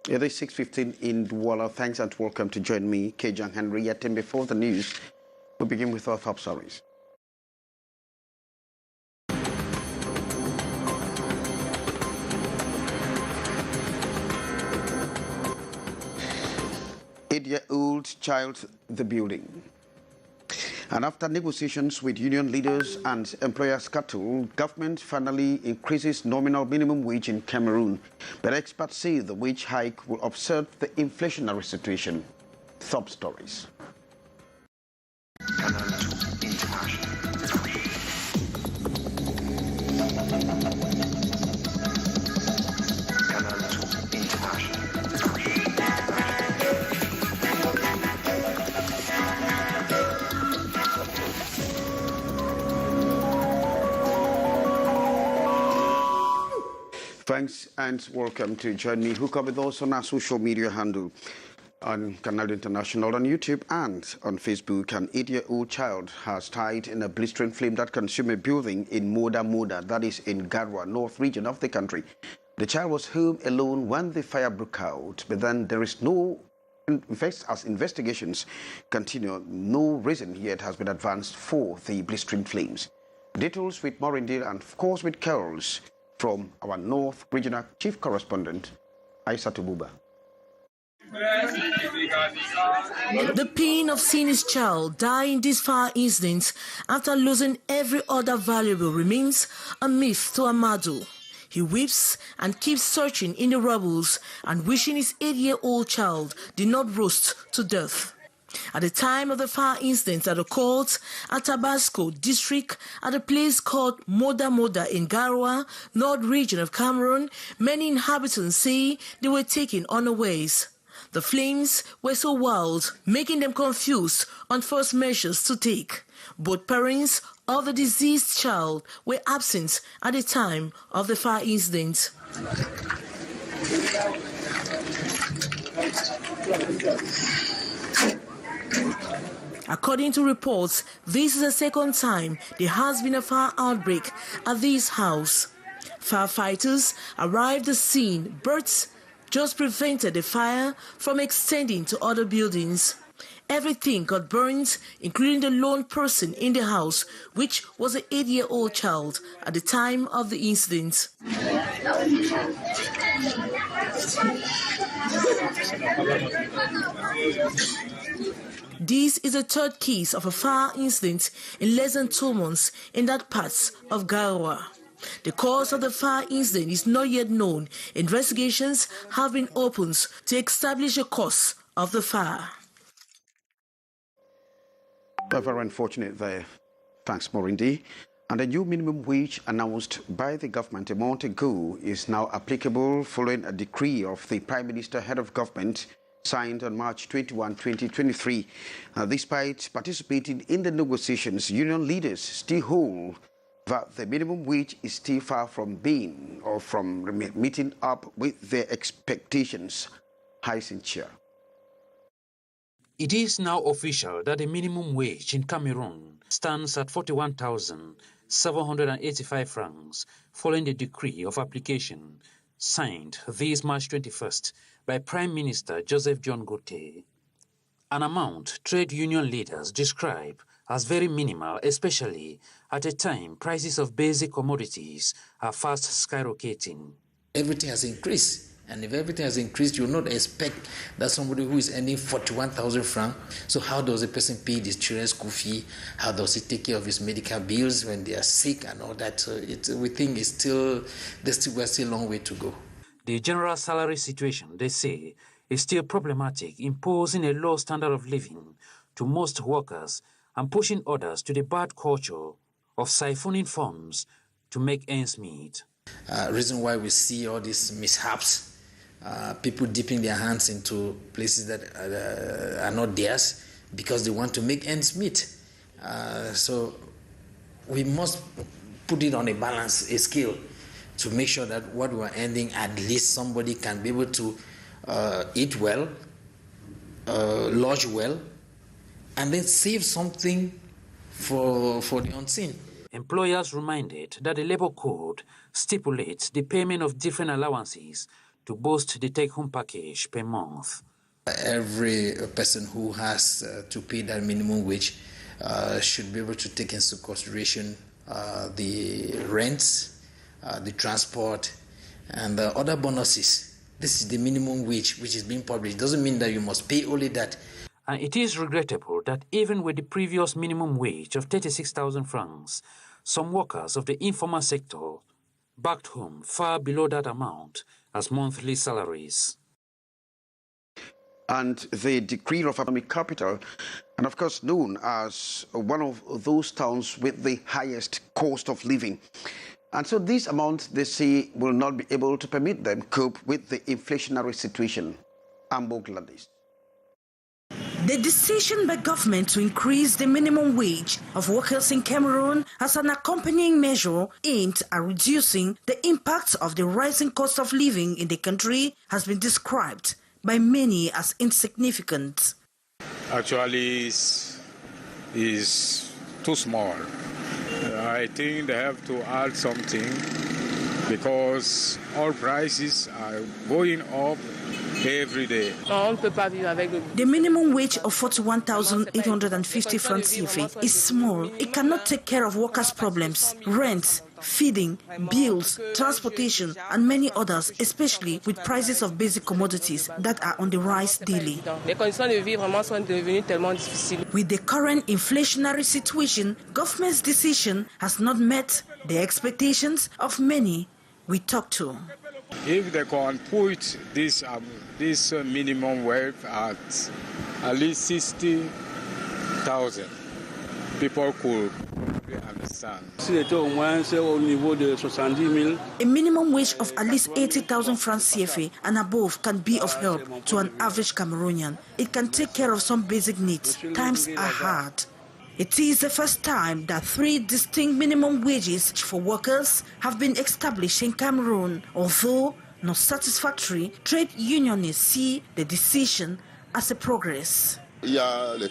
It is 6:15 in Douala. Thanks and welcome to join me, Kejang Henriette. And before the news, we begin with our top stories. 8-year-old child the building. And after negotiations with union leaders and employers' cattle, government finally increases nominal minimum wage in Cameroon. But experts say the wage hike will upset the inflationary situation. Top stories. Canal International. Canal International. Thanks and welcome to join me. Hook up with us on our social media handle on Canal International on YouTube and on Facebook. An 8-year-old child has died in a blistering flame that consumed a building in Moda, that is in Garwa, north region of the country. The child was home alone when the fire broke out, but then there is no, as investigations continue, no reason yet has been advanced for the blistering flames. Details with Maureen and of course with carols from our North Regional Chief Correspondent, Aissatou Buba. The pain of seeing his child die in this fire incident after losing every other valuable remains a myth to Amadou. He weeps and keeps searching in the rubbles and wishing his 8-year-old child did not roast to death. At the time of the fire incident at the court at Tabasco district at a place called Moda in Garwa, North region of Cameroon, many inhabitants say they were taken unawares. The flames were so wild, making them confused on first measures to take. Both parents of the deceased child were absent at the time of the fire incident. According to reports, this is the second time there has been a fire outbreak at this house. Firefighters arrived at the scene, but just prevented the fire from extending to other buildings. Everything got burned, including the lone person in the house, which was an 8-year-old child at the time of the incident. This is the third case of a fire incident in less than 2 months in that part of Garwa. The cause of the fire incident is not yet known. Investigations have been opened to establish the cause of the fire. Very unfortunate there. Thanks, Maureen. And the new minimum wage announced by the government a month ago is now applicable following a decree of the Prime Minister, head of government, signed on March 21, 2023. Despite participating in the negotiations, union leaders still hold that the minimum wage is still far from being or from meeting up with their expectations. Hyacinthia. It is now official that the minimum wage in Cameroon stands at 41,785 francs following the decree of application signed this March 21st by Prime Minister Joseph John Gauthier, an amount trade union leaders describe as very minimal, especially at a time prices of basic commodities are fast skyrocketing. Everything has increased, and if everything has increased, you will not expect that somebody who is earning 41,000 francs, so how does a person pay his children's school fee? How does he take care of his medical bills when they are sick and all that? So we think we're still a long way to go. The general salary situation, they say, is still problematic, imposing a low standard of living to most workers and pushing others to the bad culture of siphoning funds to make ends meet. Reason why we see all these mishaps, people dipping their hands into places that are not theirs because they want to make ends meet. So we must put it on a balance, a scale, to make sure that what we are earning, at least somebody can be able to eat well, lodge well, and then save something for the unseen. Employers reminded that the labor code stipulates the payment of different allowances to boost the take-home package per month. Every person who has to pay that minimum wage should be able to take into consideration the rents, the transport, and the other bonuses. This is the minimum wage which is being published. It doesn't mean that you must pay only that. And it is regrettable that even with the previous minimum wage of 36,000 francs, some workers of the informal sector backed home far below that amount as monthly salaries. And the decree of economic capital, and of course known as one of those towns with the highest cost of living. And so this amount, they say, will not be able to permit them cope with the inflationary situation. Ambogladis. The decision by government to increase the minimum wage of workers in Cameroon as an accompanying measure aimed at reducing the impact of the rising cost of living in the country has been described by many as insignificant. Actually, is too small. I think they have to add something because all prices are going up every day. The minimum wage of 41,850 francs CFA is small. It cannot take care of workers' problems, rent, feeding, bills, transportation, and many others, especially with prices of basic commodities that are on the rise daily. With the current inflationary situation, government's decision has not met the expectations of many we talked to. If they can put this minimum wage at least 60,000, people could understand. A minimum wage of at least 80,000 francs CFA and above can be of help to an average Cameroonian. It can take care of some basic needs. Times are hard. It is the first time that 3 distinct minimum wages for workers have been established in Cameroon. Although not satisfactory, trade unionists see the decision as a progress. But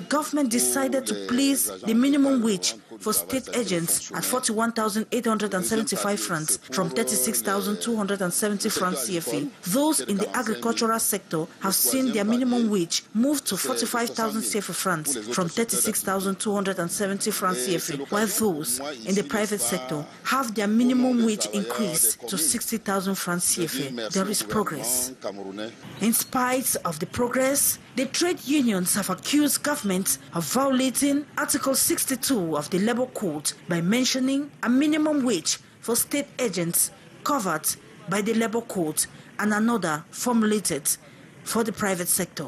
government decided to place the minimum wage for state agents at 41,875 francs from 36,270 francs CFA. Those in the agricultural sector have seen their minimum wage move to 45,000 CFA francs from 36,270 francs CFA, while those in the private sector have their minimum wage increased to 60,000 francs CFA. There is progress. In spite of the progress, the trade unions have accused government of violating Article 62 of the Labour Code by mentioning a minimum wage for state agents covered by the Labour Code and another formulated for the private sector.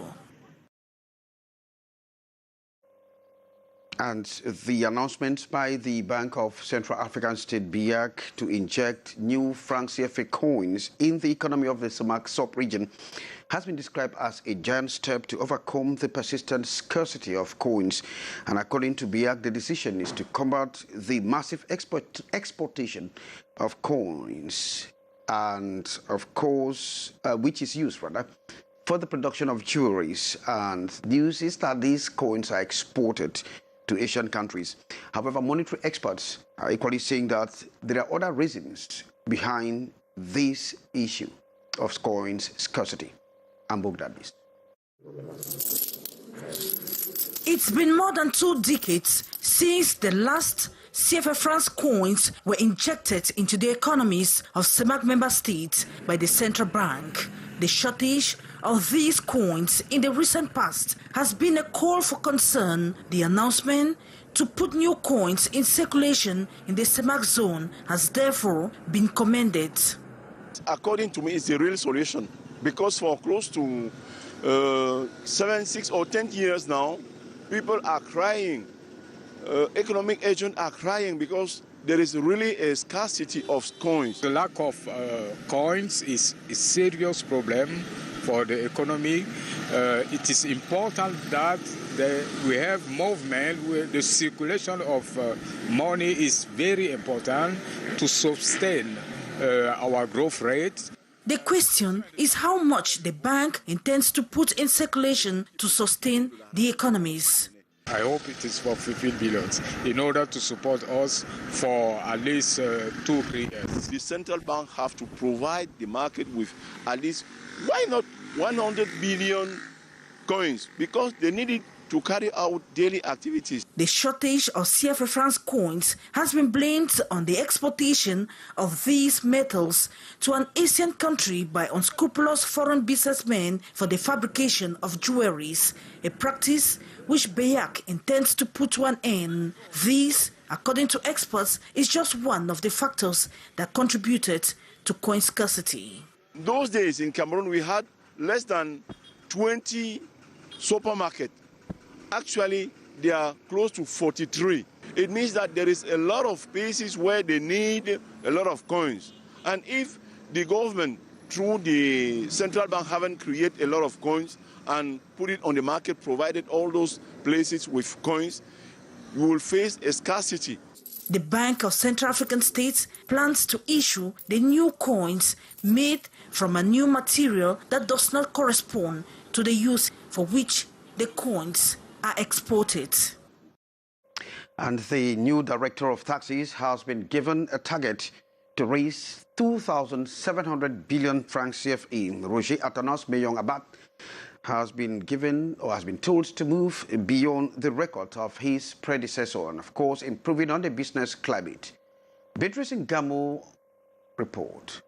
And the announcement by the Bank of Central African State BIAC to inject new franc CFA coins in the economy of the Semak sub-region has been described as a giant step to overcome the persistent scarcity of coins. And according to BIAC, the decision is to combat the massive exportation of coins and, of course, which is used, rather, for the production of jewelries. And news is that these coins are exported to Asian countries. However, monetary experts are equally saying that there are other reasons behind this issue of coins scarcity. It's been more than 2 decades since the last CFA francs coins were injected into the economies of Semak member states by the central bank. The shortage of these coins in the recent past has been a call for concern. The announcement to put new coins in circulation in the Semak zone has therefore been commended. According to me, it's a real solution because for close to 7, 6 or 10 years now, people are crying. Economic agents are crying because there is really a scarcity of coins. The lack of coins is a serious problem for the economy. It is important that we have movement. Where the circulation of money is very important to sustain our growth rate. The question is how much the bank intends to put in circulation to sustain the economies. I hope it is for 15 billion in order to support us for at least 2-3 years. The central bank have to provide the market with at least, why not 100 billion coins? Because they need it to carry out daily activities. The shortage of CFA francs coins has been blamed on the exportation of these metals to an Asian country by unscrupulous foreign businessmen for the fabrication of jewelries, a practice which Bayak intends to put to an end. This, according to experts, is just one of the factors that contributed to coin scarcity. Those days in Cameroon, we had less than 20 supermarkets. Actually, they are close to 43. It means that there is a lot of places where they need a lot of coins. And if the government, through the central bank, haven't created a lot of coins and put it on the market, provided all those places with coins, you will face a scarcity. The Bank of Central African States plans to issue the new coins made from a new material that does not correspond to the use for which the coins are exported. And the new director of taxes has been given a target to raise 2,700 billion francs CFA. Roger Atanas Meyong Abat has been told to move beyond the record of his predecessor and, of course, improving on the business climate. Beatrice Ngamo report.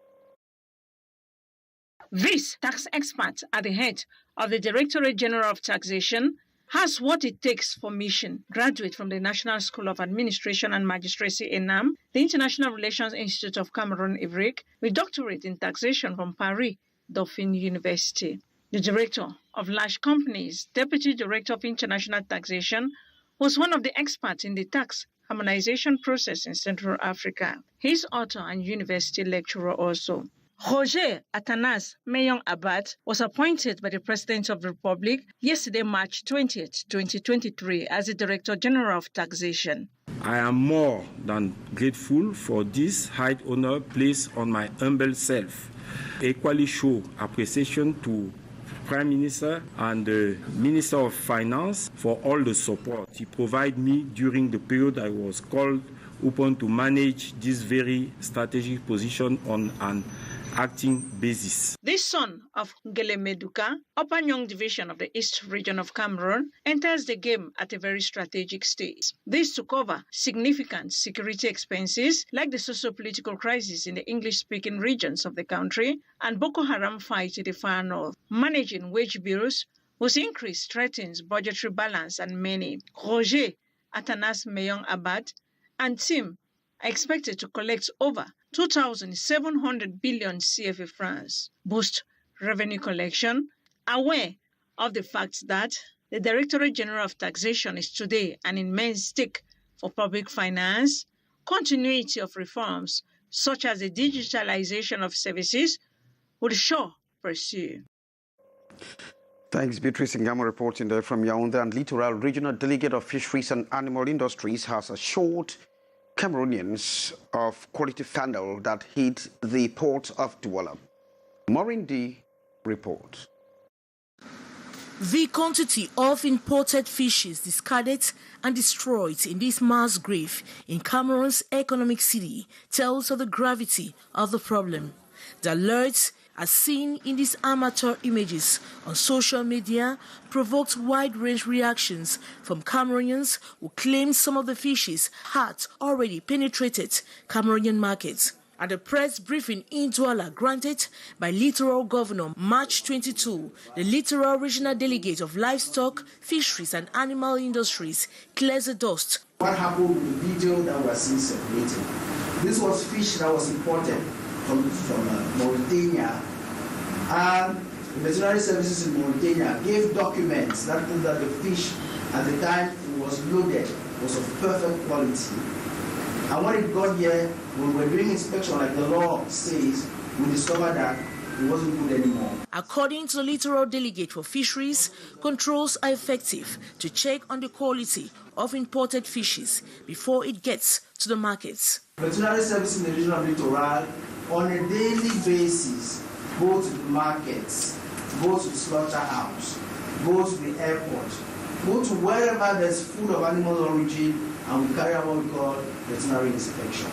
This tax expert at the head of the Directorate General of Taxation has what it takes for mission. Graduate from the National School of Administration and Magistracy (ENAM), the International Relations Institute of Cameroon (IVRIC), with doctorate in taxation from Paris Dauphine University. The director of large companies, Deputy Director of International Taxation, was one of the experts in the tax harmonization process in Central Africa. He's author and university lecturer also. Roger Atanas Meyong Abat was appointed by the President of the Republic yesterday, March 20th, 2023, as the Director General of Taxation. I am more than grateful for this high honor placed on my humble self. Equally show appreciation to Prime Minister and the Minister of Finance for all the support he provided me during the period I was called upon to manage this very strategic position on an acting basis. This son of Ngele Meduka, Upper Nyong Division of the East Region of Cameroon, enters the game at a very strategic stage. This to cover significant security expenses like the socio-political crisis in the English-speaking regions of the country and Boko Haram fight in the far north. Managing wage bills, whose increase threatens budgetary balance and many. Roger Atanas Meyong Abat and team are expected to collect over 2,700 billion CFA francs, boost revenue collection, aware of the fact that the Directorate General of Taxation is today an immense stake for public finance, continuity of reforms such as the digitalization of services would sure pursue. Thanks, Beatrice Ngamo reporting there from Yaoundé. And Littoral Regional Delegate of Fisheries and Animal Industries has assured Cameroonians of quality scandal that hit the port of Douala. Morindi reports. The quantity of imported fishes discarded and destroyed in this mass grave in Cameroon's economic city tells of the gravity of the problem. The alerts, as seen in these amateur images on social media, provoked wide-range reactions from Cameroonians who claimed some of the fishes had already penetrated Cameroonian markets. At a press briefing in Douala granted by Littoral Governor March 22, the Littoral Regional Delegate of Livestock, Fisheries and Animal Industries, Cliquez. What happened with the video that we are seeing circulating? This was fish that was imported from Mauritania, and the veterinary services in Mauritania gave documents that proved that the fish at the time it was loaded was of perfect quality. And when it got here, when we were doing inspection like the law says, we discovered that it wasn't good anymore. According to the Littoral Delegate for Fisheries, controls are effective to check on the quality of imported fishes before it gets to the markets. Veterinary services in the region of Littoral on a daily basis go to the markets, go to the slaughterhouse, go to the airport, go to wherever there's food of animal origin, and we carry out what we call veterinary inspection.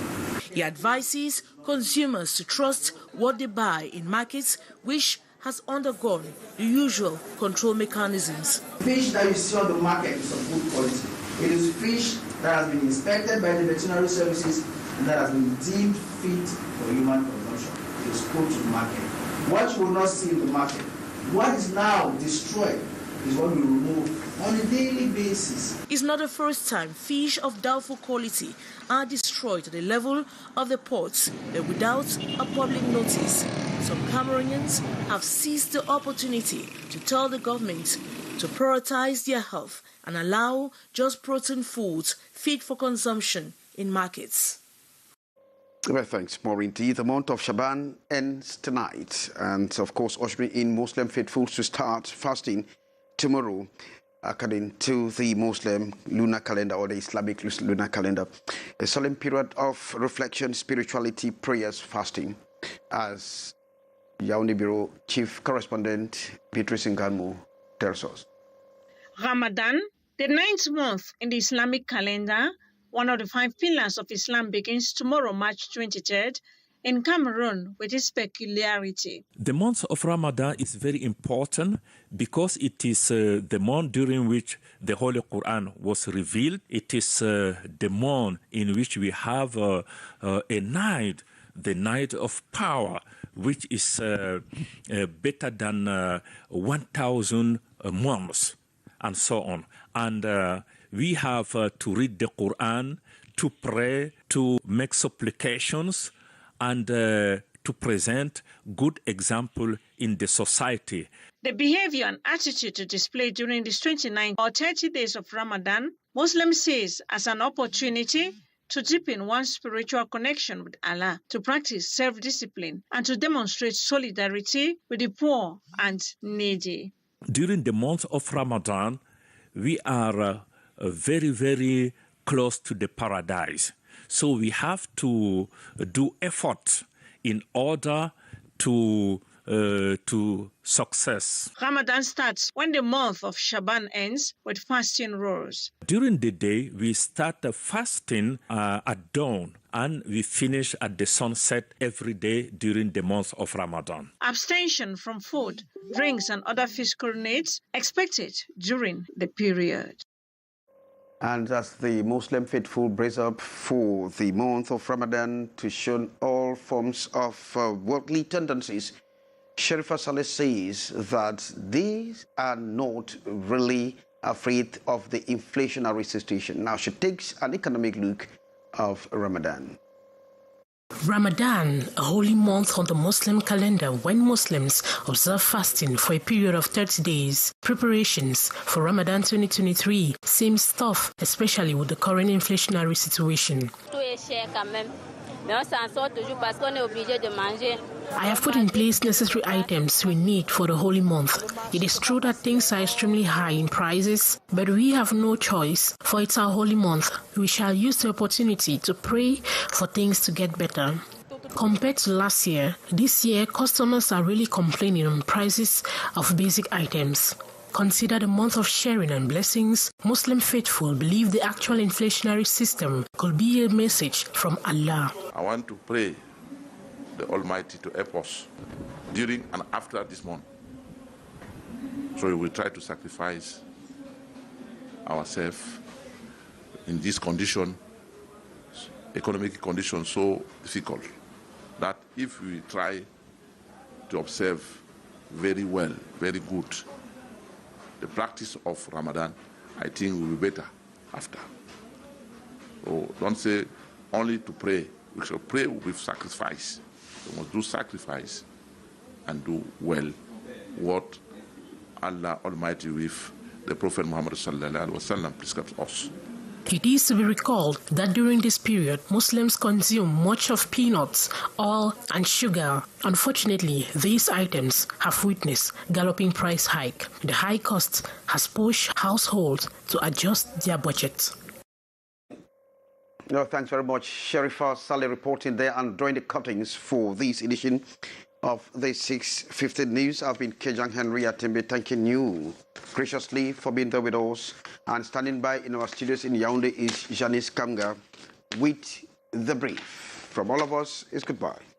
He advises consumers to trust what they buy in markets which has undergone the usual control mechanisms. Fish that you see on the market is of good quality. It is fish that has been inspected by the veterinary services and that has been deemed fit for human consumption. It is put to the market. What you will not see in the market, what is now destroyed, is what we remove on a daily basis. It's not the first time fish of doubtful quality are destroyed at the level of the ports, but without a public notice. Some Cameroonians have seized the opportunity to tell the government to prioritize their health and allow just protein foods fit for consumption in markets. Well, thanks, Maureen. The month of Shaban ends tonight, and of course, ushering in Muslim faithfuls to start fasting tomorrow, according to the Muslim lunar calendar or the Islamic lunar calendar. A solemn period of reflection, spirituality, prayers, fasting, as Yaoundé Bureau Chief Correspondent Beatrice Ngannou tells us. Ramadan, the 9th month in the Islamic calendar, one of the 5 pillars of Islam, begins tomorrow, March 23rd, in Cameroon with its peculiarity. The month of Ramadan is very important because it is the month during which the Holy Quran was revealed. It is the month in which we have a night, the night of power, which is better than 1,000 months, and so on. And we have to read the Quran, to pray, to make supplications, and to present good example in the society. The behavior and attitude to display during these 29 or 30 days of Ramadan, Muslims says as an opportunity to deepen one's spiritual connection with Allah, to practice self-discipline, and to demonstrate solidarity with the poor and needy. During the month of Ramadan, we are very, very close to the paradise. So we have to do effort in order to success. Ramadan starts when the month of Shaban ends with fasting rules. During the day, we start fasting at dawn, and we finish at the sunset every day during the month of Ramadan. Abstention from food, drinks, and other physical needs expected during the period. And as the Muslim faithful brace up for the month of Ramadan to shun all forms of worldly tendencies, Sharifa Saleh says that these are not really afraid of the inflationary situation. Now she takes an economic look of Ramadan. Ramadan, a holy month on the Muslim calendar when Muslims observe fasting for a period of 30 days. Preparations for Ramadan 2023 seems tough, especially with the current inflationary situation. I have put in place necessary items we need for the holy month. It is true that things are extremely high in prices, but we have no choice, for it's our holy month. We shall use the opportunity to pray for things to get better. Compared to last year, this year customers are really complaining on prices of basic items. Consider the month of sharing and blessings. Muslim faithful believe the actual inflationary system could be a message from Allah. I want to pray the Almighty to help us during and after this month. So we will try to sacrifice ourselves in this condition, economic condition so difficult, that if we try to observe very well, very good, the practice of Ramadan, I think will be better after. So don't say only to pray. We shall pray with sacrifice. We must do sacrifice and do well what Allah Almighty with the Prophet Muhammad sallallahu alaihi wasallam prescribes us. It is to be recalled that during this period, Muslims consume much of peanuts, oil, and sugar. Unfortunately, these items have witnessed galloping price hike. The high cost has pushed households to adjust their budgets. No, thanks very much, Sharifa Saleh reporting there and drawing the cuttings for this edition of the 6:15 news. I've been Kejang Henry Atembe, thanking you graciously for being there with us. And standing by in our studios in Yaoundé is Janice Kamga with the brief. From all of us, it's goodbye.